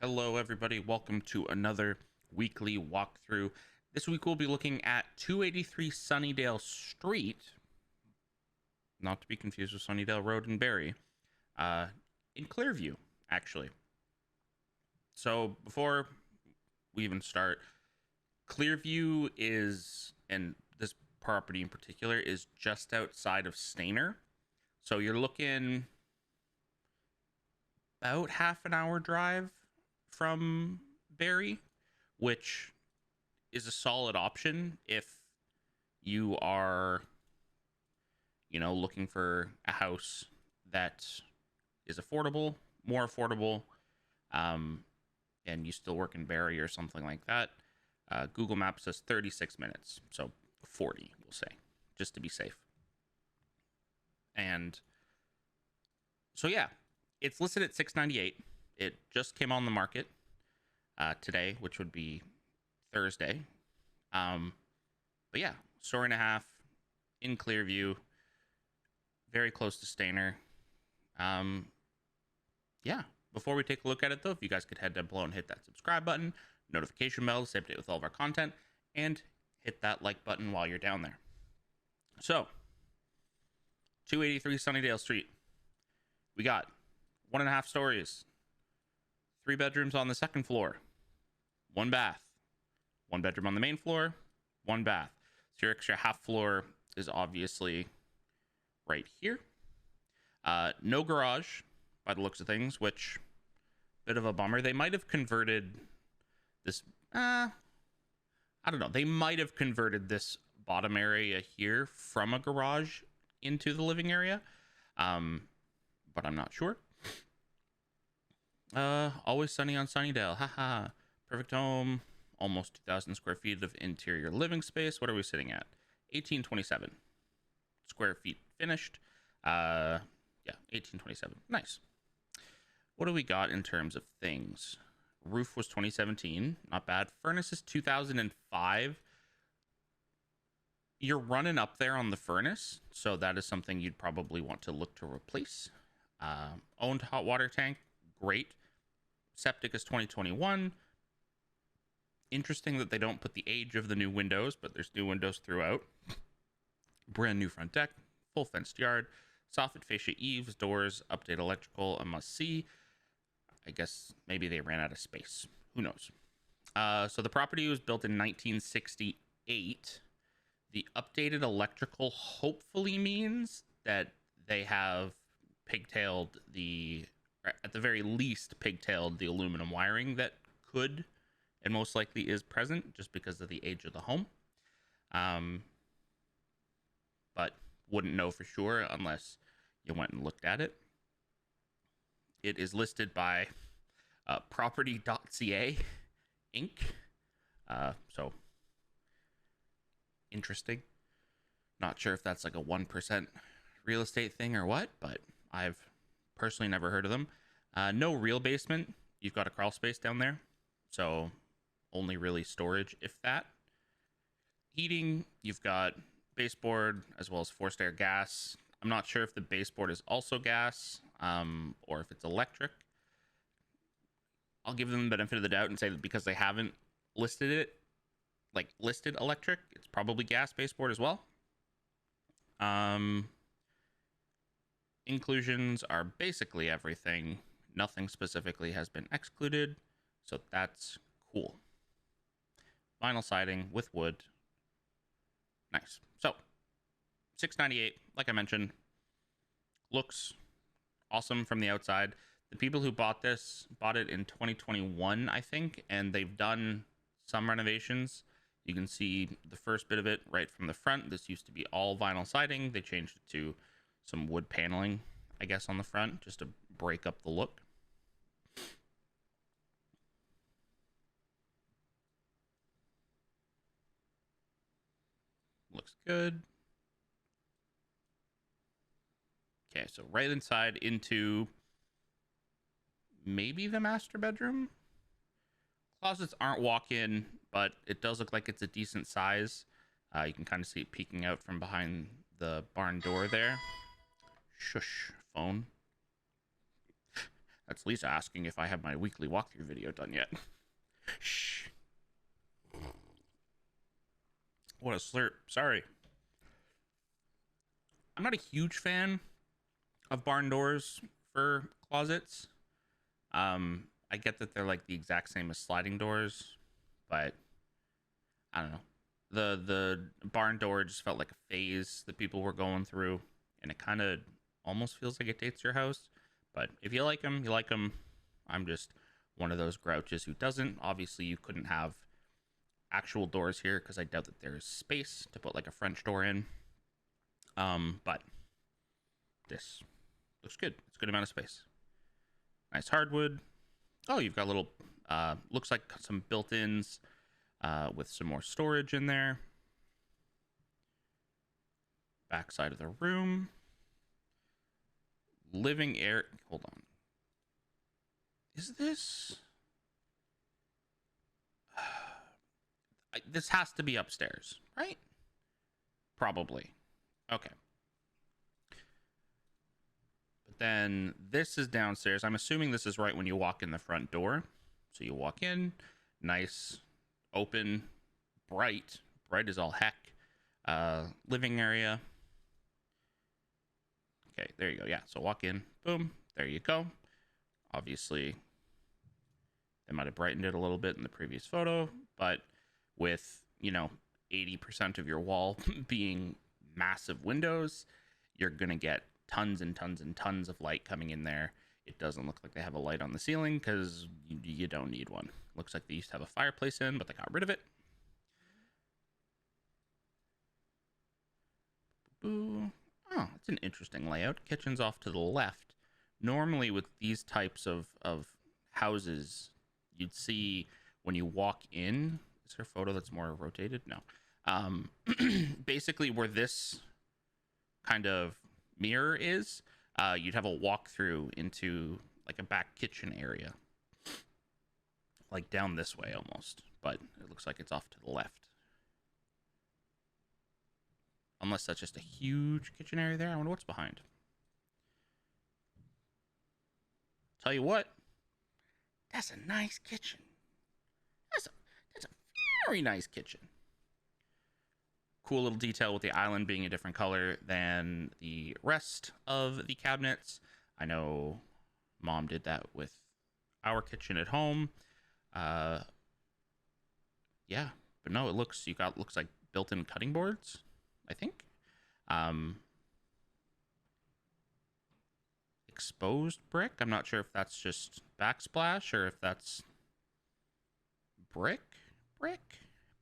Hello, everybody. Welcome to another weekly walkthrough. This week we'll be looking at 283 Sunnidale Street, not to be confused with Sunnidale Road in Barrie, in Clearview, actually. So before we even start, Clearview is, and this property in particular, is just outside of Stayner. So you're looking about half an hour drive from Barrie, which is a solid option if you are, looking for a house that is affordable, more affordable, and you still work in Barrie or something like that. Google Maps says 36 minutes, so 40, we'll say, just to be safe. And so, yeah, it's listed at $698. It just came on the market today, which would be Thursday. But yeah, story and a half in Clearview, very close to Stayner. Yeah, before we take a look at it though, if you guys could head down below and hit that subscribe button, notification bell to stay updated with all of our content, and hit that like button while you're down there. So, 283 Sunnidale Street. We got 1.5 stories, 3 bedrooms on the second floor, 1 bath, 1 bedroom on the main floor, 1 bath. So your extra half floor is obviously right here. No garage by the looks of things, which bit of a bummer. They might have converted this. I don't know. They might have converted this bottom area here from a garage into the living area, but I'm not sure. Always sunny on Sunnydale. Haha. Perfect home. Almost 2,000 square feet of interior living space. What are we sitting at? 1827 square feet finished. Yeah, 1827. Nice. What do we got in terms of things? Roof was 2017. Not bad. Furnace is 2005. You're running up there on the furnace, so that is something you'd probably want to look to replace. Owned hot water tank. Great. Septic is 2021. Interesting that they don't put the age of the new windows, but there's new windows throughout. Brand new front deck, full fenced yard, soffit fascia eaves, doors, update electrical, a must see. I guess maybe they ran out of space. Who knows? So the property was built in 1968. The updated electrical hopefully means that they have pigtailed at the very least, pigtailed the aluminum wiring that could and most likely is present just because of the age of the home. But wouldn't know for sure unless you went and looked at it. It is listed by property.ca Inc. So interesting. Not sure if that's like a 1% real estate thing or what, but I've personally never heard of them. No real basement. You've got a crawl space down there, so only really storage, if that. Heating, you've got baseboard as well as forced air gas. I'm not sure if the baseboard is also gas or if it's electric. I'll give them the benefit of the doubt and say that because they haven't listed electric, it's probably gas baseboard as well. Inclusions are basically everything. Nothing specifically has been excluded, so that's cool. Vinyl siding with wood. Nice. So, $698, like I mentioned, looks awesome from the outside. The people who bought it in 2021, I think, and they've done some renovations. You can see the first bit of it right from the front. This used to be all vinyl siding. They changed it to some wood paneling, I guess, on the front, just to break up the look. Looks good. Okay, so right inside into maybe the master bedroom. Closets aren't walk-in, but it does look like it's a decent size. You can kind of see it peeking out from behind the barn door there. Shush, phone. That's Lisa asking if I have my weekly walkthrough video done yet. Shh. What a slurp. Sorry. I'm not a huge fan of barn doors for closets. I get that they're like the exact same as sliding doors, but I don't know. The barn door just felt like a phase that people were going through, and it kind of almost feels like it dates your house. But if you like them, you like them. I'm just one of those grouches who doesn't. Obviously, you couldn't have actual doors here because I doubt that there's space to put like a French door in. But this looks good. It's a good amount of space. Nice hardwood. Oh, you've got little, looks like some built-ins with some more storage in there. Back side of the room. Living area. Hold on. Is this? This has to be upstairs, right? Probably. Okay. But then this is downstairs. I'm assuming this is right when you walk in the front door. So you walk in, nice, open, bright. Bright as all heck. Living area. Okay, there you go. Yeah, so walk in. Boom. There you go. Obviously, they might have brightened it a little bit in the previous photo, but with, 80% of your wall being massive windows, you're going to get tons and tons and tons of light coming in there. It doesn't look like they have a light on the ceiling because you don't need one. Looks like they used to have a fireplace in, but they got rid of it. Ooh. Oh, it's an interesting layout. Kitchen's off to the left. Normally with these types of houses, you'd see when you walk in, is there a photo that's more rotated? No. Basically where this kind of mirror is, you'd have a walkthrough into like a back kitchen area. Like down this way almost, but it looks like it's off to the left. Unless that's just a huge kitchen area there. I wonder what's behind. Tell you what, that's a nice kitchen. That's a very nice kitchen. Cool little detail with the island being a different color than the rest of the cabinets. I know Mom did that with our kitchen at home. Yeah, but no, looks like built-in cutting boards, I think. Exposed brick. I'm not sure if that's just backsplash or if that's brick,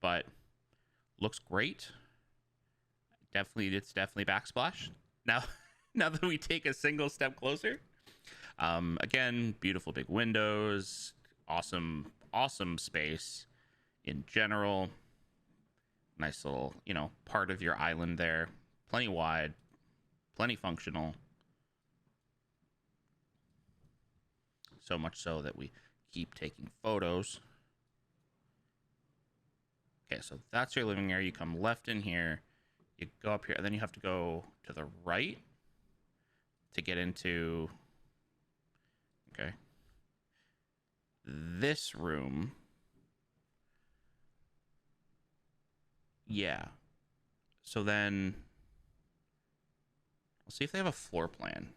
but looks great. It's definitely backsplash. Now that we take a single step closer, again, beautiful big windows, awesome space in general. Nice little, part of your island there. Plenty wide, plenty functional. So much so that we keep taking photos. Okay, so that's your living area. You come left in here, you go up here, and then you have to go to the right to get into, okay, this room. Yeah. So then, we'll see if they have a floor plan,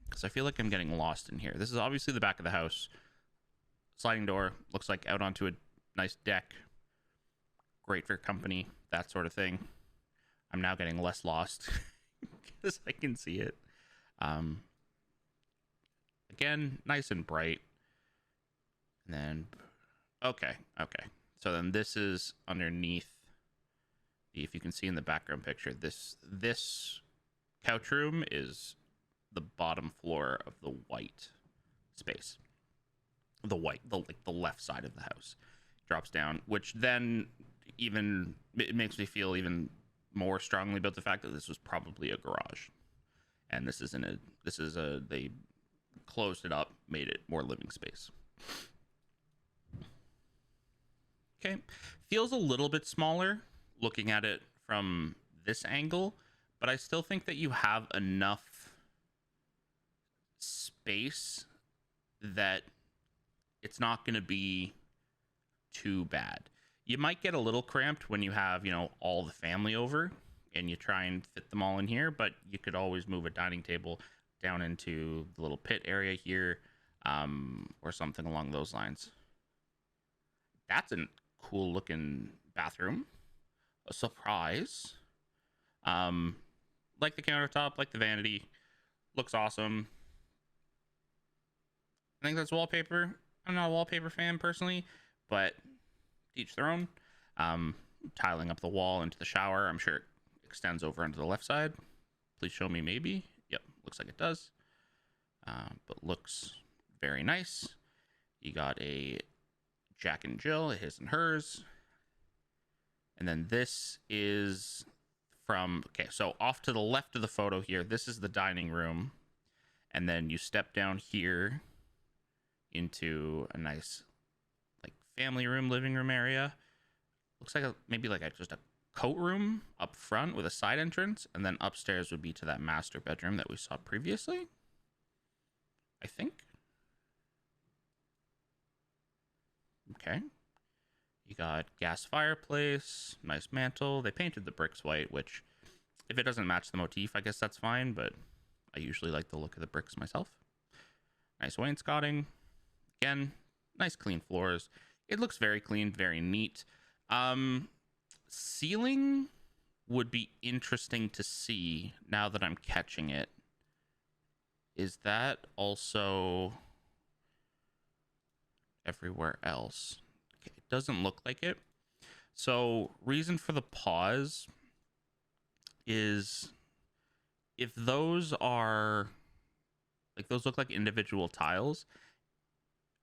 because I feel like I'm getting lost in here. This is obviously the back of the house. Sliding door, looks like out onto a nice deck. Great for company, that sort of thing. I'm now getting less lost because I can see it. Again, nice and bright. And then, okay. So then this is underneath. If you can see in the background picture, this couch room is the bottom floor of the white space. The left side of the house drops down, which then it makes me feel even more strongly about the fact that this was probably a garage, and they closed it up, made it more living space. Okay, feels a little bit smaller looking at it from this angle, but I still think that you have enough space that it's not going to be too bad. You might get a little cramped when you have, all the family over and you try and fit them all in here, but you could always move a dining table down into the little pit area here, or something along those lines. That's a cool looking bathroom. A surprise. Um, like the countertop, like the vanity. Looks awesome. I think that's wallpaper. I'm not a wallpaper fan personally, but each their own. Tiling up the wall into the shower. I'm sure it extends over onto the left side. Please show me maybe. Yep, looks like it does. But looks very nice. You got a Jack and Jill, a his and hers. And then this is okay, so off to the left of the photo here, this is the dining room. And then you step down here into a nice like family room, living room area. Looks like maybe like just a coat room up front with a side entrance, and then upstairs would be to that master bedroom that we saw previously, I think. Okay. You got gas fireplace, nice mantle. They painted the bricks white, which if it doesn't match the motif, I guess that's fine, but I usually like the look of the bricks myself. Nice wainscoting. Again, nice clean floors. It looks very clean, very neat. Ceiling would be interesting to see now that I'm catching it. Is that also everywhere else? Okay, it doesn't look like it. So, reason for the pause is if those are like those look like individual tiles,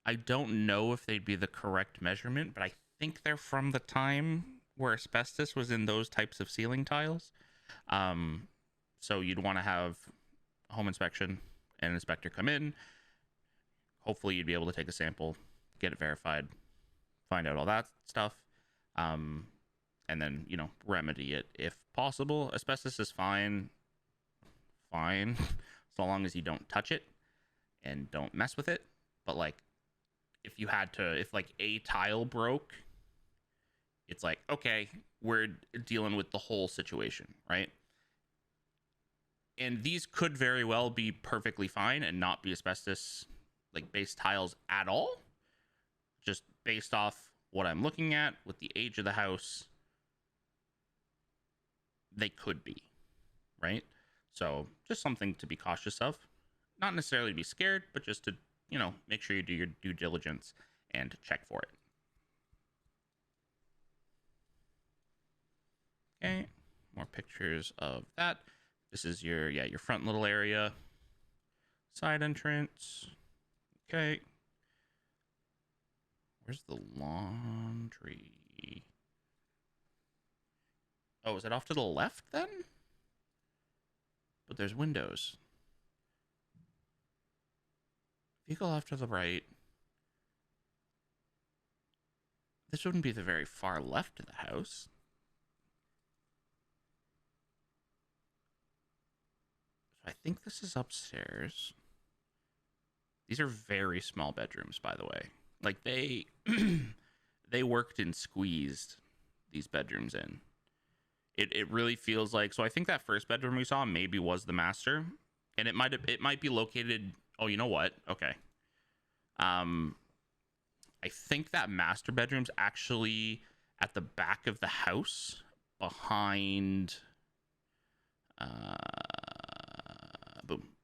I don't know if they'd be the correct measurement, but I think they're from the time where asbestos was in those types of ceiling tiles. So you'd want to have a home inspection and an inspector come in. Hopefully you'd be able to take a sample, get it verified, find out all that stuff, and then, remedy it if possible. Asbestos is fine, so long as you don't touch it and don't mess with it. But like, if like a tile broke, it's like, okay, we're dealing with the whole situation, right? And these could very well be perfectly fine and not be asbestos like based tiles at all. Just based off what I'm looking at with the age of the house, they could be, right? So just something to be cautious of. Not necessarily be scared, but just to, make sure you do your due diligence and check for it. Okay, more pictures of that. This is your front little area. Side entrance. Okay. Where's the laundry? Oh, is it off to the left then? But there's windows. If you go off to the right, this wouldn't be the very far left of the house. I think this is upstairs. These are very small bedrooms, by the way. Like they they worked and squeezed these bedrooms in. It really feels like, so I think that first bedroom we saw maybe was the master, and it might be located. Oh, you know what? Okay. I think that master bedroom's actually at the back of the house behind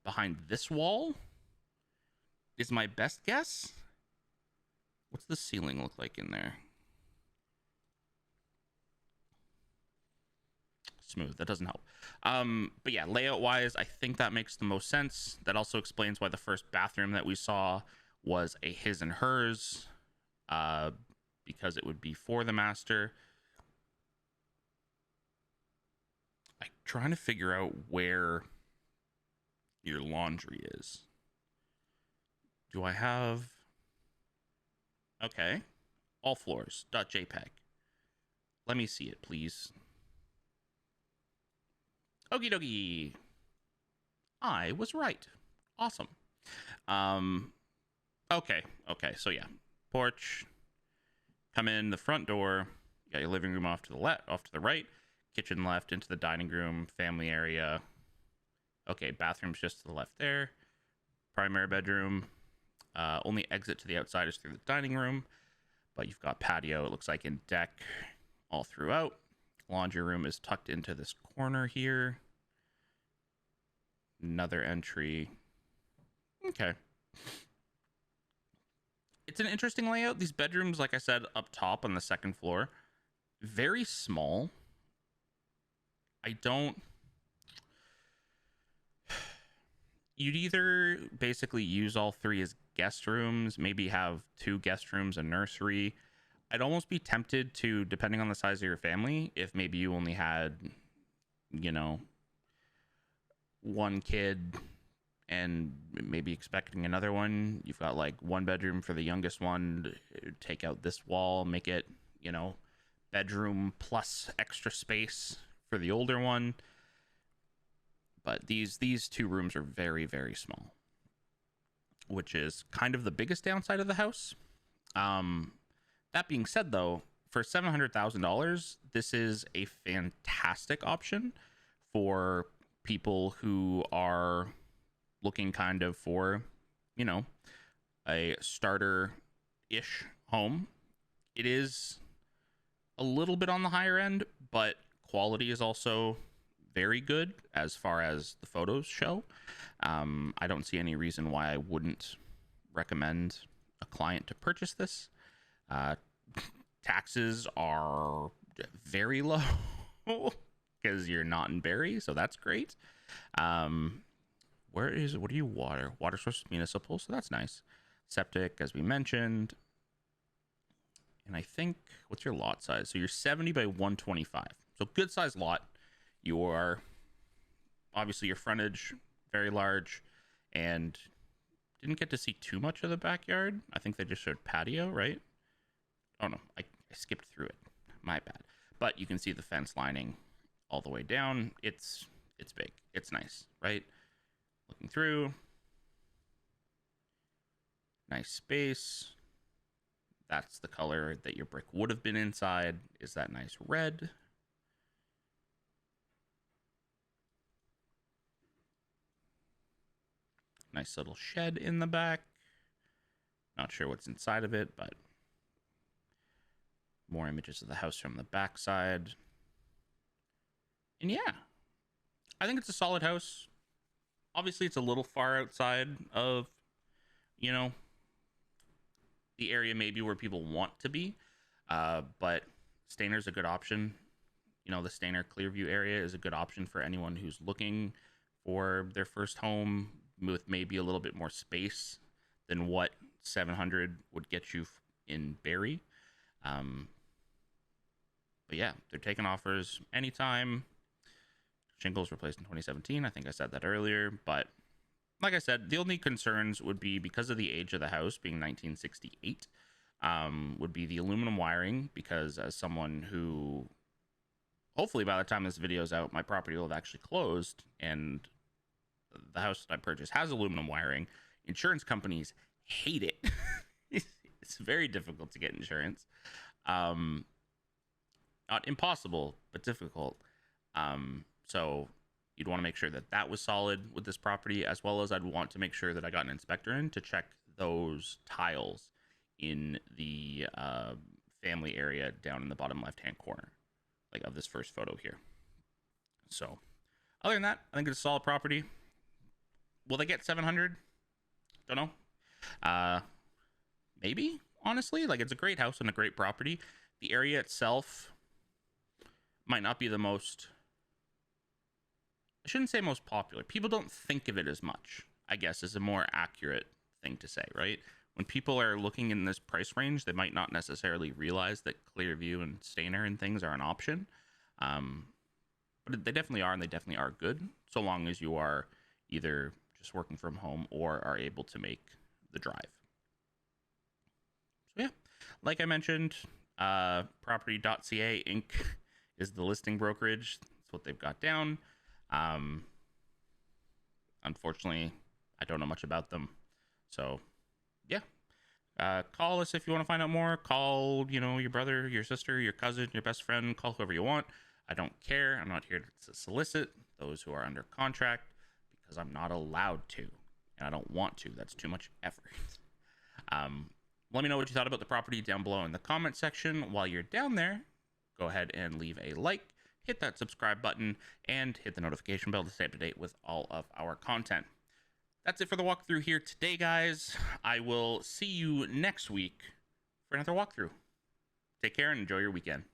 behind this wall is my best guess. What's the ceiling look like in there? Smooth. That doesn't help. But yeah, layout wise, I think that makes the most sense. That also explains why the first bathroom that we saw was a his and hers, because it would be for the master. I'm trying to figure out where your laundry is. Do I have... Okay. All floors. .jpg. Let me see it, please. Okie dokie. I was right. Awesome. Okay. So yeah, porch. Come in the front door. You got your living room off to the left, off to the right. Kitchen left into the dining room, family area. Okay, bathroom's just to the left there. Primary bedroom. Only exit to the outside is through the dining room, but you've got patio. It looks like in deck all throughout. Laundry room is tucked into this corner here. Another entry. Okay. It's an interesting layout. These bedrooms, like I said, up top on the second floor, very small. I don't. You'd either basically use all three as guest rooms, maybe have two guest rooms, a nursery. I'd almost be tempted to, depending on the size of your family, if maybe you only had, you know, one kid and maybe expecting another one, you've got like one bedroom for the youngest one, take out this wall, make it, you know, bedroom plus extra space for the older one. But these two rooms are very, very small, which is kind of the biggest downside of the house. That being said, though, for $700,000, this is a fantastic option for people who are looking kind of for, you know, a starter-ish home. It is a little bit on the higher end, but quality is also very good as far as the photos show. I don't see any reason why I wouldn't recommend a client to purchase this. Taxes are very low because you're not in Barrie, so that's great. What are you water source municipal, so that's nice. Septic, as we mentioned. And I think, what's your lot size? So you're 70 by 125, so good size lot. Your obviously your frontage very large, and didn't get to see too much of the backyard. I think they just showed patio, right? Oh no, I skipped through it, my bad. But you can see the fence lining all the way down. It's big, it's nice, right? Looking through, nice space. That's the color that your brick would have been inside, is that nice red. Nice little shed in the back. Not sure what's inside of it, but more images of the house from the back side. And yeah, I think it's a solid house. Obviously, it's a little far outside of, you know, the area maybe where people want to be. But Stayner's a good option. You know, the Stayner Clearview area is a good option for anyone who's looking for their first home with maybe a little bit more space than what 700 would get you in Barrie. But yeah, they're taking offers anytime. Shingles replaced in 2017. I think I said that earlier. But like I said, the only concerns would be, because of the age of the house being 1968, would be the aluminum wiring, because as someone who, hopefully by the time this video is out, my property will have actually closed, and the house that I purchased has aluminum wiring. Insurance companies hate it. It's very difficult to get insurance. Not impossible, but difficult. So you'd want to make sure that that was solid with this property, as well as I'd want to make sure that I got an inspector in to check those tiles in the family area down in the bottom left-hand corner, like of this first photo here. So other than that, I think it's a solid property. Will they get 700? Don't know. Maybe, honestly. Like, it's a great house and a great property. The area itself might not be the most, I shouldn't say most popular. People don't think of it as much, I guess, is a more accurate thing to say, right? When people are looking in this price range, they might not necessarily realize that Clearview and Stayner and things are an option. But they definitely are, and they definitely are good, so long as you are either just working from home or are able to make the drive. So yeah, like I mentioned, property.ca Inc. is the listing brokerage. That's what they've got down. Unfortunately, I don't know much about them. So yeah, Call us if you want to find out more. Call, your brother, your sister, your cousin, your best friend. Call whoever you want. I don't care. I'm not here to solicit those who are under contract because I'm not allowed to, and I don't want to. That's too much effort. Let me know what you thought about the property down below in the comment section. While you're down there, go ahead and leave a like, hit that subscribe button, and hit the notification bell to stay up to date with all of our content. That's it for the walkthrough here today, guys. I will see you next week for another walkthrough. Take care and enjoy your weekend.